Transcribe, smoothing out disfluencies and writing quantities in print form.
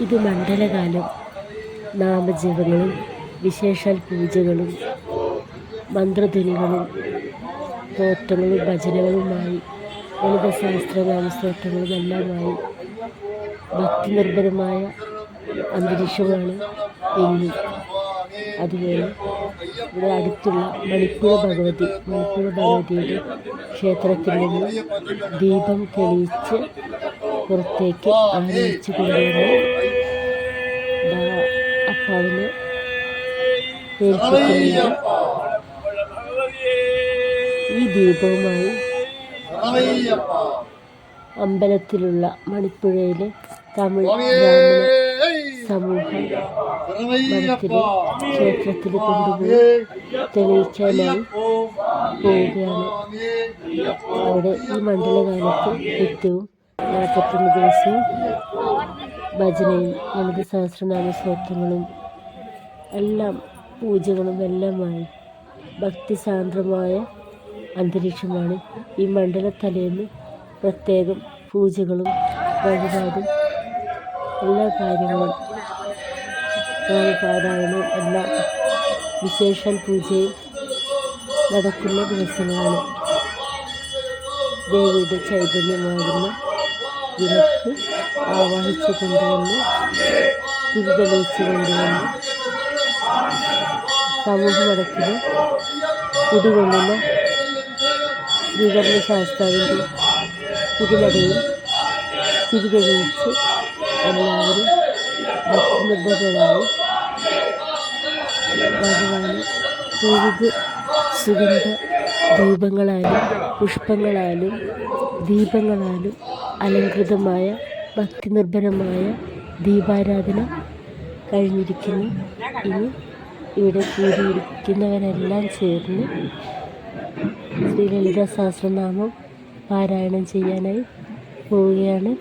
ഇത് മണ്ഡലകാലം നാമജപങ്ങളും വിശേഷാൽ പൂജകളും മന്ത്രധ്വനികളും സ്തോത്രങ്ങളും ഭജനകളുമായി ലളിത സഹസ്രനാമ സ്തോത്രങ്ങളും എല്ലാമായി ഭക്തിനിർഭരമായ അന്തരീക്ഷമാണ് എന്നും. അതുപോലെ ഇവിടെ അടുത്തുള്ള മണിപ്പുഴ ഭഗവതിയുടെ ക്ഷേത്രത്തിൽ നിന്ന് ദീപം തെളിയിച്ച് പുറത്തേക്ക് ആനയിച്ച് കൊണ്ടുവന്ന് അപ്പാവിനെ ഏൽപ്പിക്കുന്നുണ്ട്. ഈ ദീപവുമായി അമ്പലത്തിലുള്ള മണിപ്പുഴയിലെ തമിഴ് ബ്രാഹ്മണ സമൂഹം മഠത്തിലെ ക്ഷേത്രത്തിൽ കൊണ്ടുപോയി തെളിയിക്കാനായി പോവുകയാണ്. അവിടെ ഈ മണ്ഡലകാലത്ത് നിത്യവും 41 ദിവസവും ഭജനയും ലളിത സഹസ്രനാമ സ്തോത്രങ്ങളും എല്ലാം പൂജകളും എല്ലാമായി ഭക്തിസാന്ദ്രമായ അന്തരീക്ഷമാണ്. ഈ മണ്ഡലത്തലേന്ന് പ്രത്യേകം പൂജകളും വഴിപാടും എല്ലാ കാര്യങ്ങളും പാരായണവും എല്ലാം വിശേഷാൽ പൂജയും നടക്കുന്ന ദിവസങ്ങളാണ്. ദേവിയുടെ ചൈതന്യമാകുന്ന വിളക്ക് ആവാഹിച്ചു കൊണ്ടുവന്ന് തിരിതെളിയിച്ചു കൊണ്ടുവന്ന് സമൂഹമടക്കിൽ കുടികൊള്ളുന്ന ശ്രീകരണ ശാസ്താവിൻ്റെ തിരുനടയിൽ തിരിതെളിയിച്ച് എല്ലാവരും ഭക്തിനിർഭരരായി ഭഗവാന് വിവിധ സുഗന്ധ ധൂപങ്ങളാലും പുഷ്പങ്ങളാലും ദീപങ്ങളാലും അലങ്കൃതമായ ഭക്തിനിർഭരമായ ദീപാരാധന കഴിഞ്ഞിരിക്കുന്നു. ഇനി ഇവിടെ കൂടിയിരിക്കുന്നവരെല്ലാം ചേർന്ന് ശ്രീ ലളിത സഹസ്രനാമം പാരായണം ചെയ്യാനായി പോവുകയാണ്.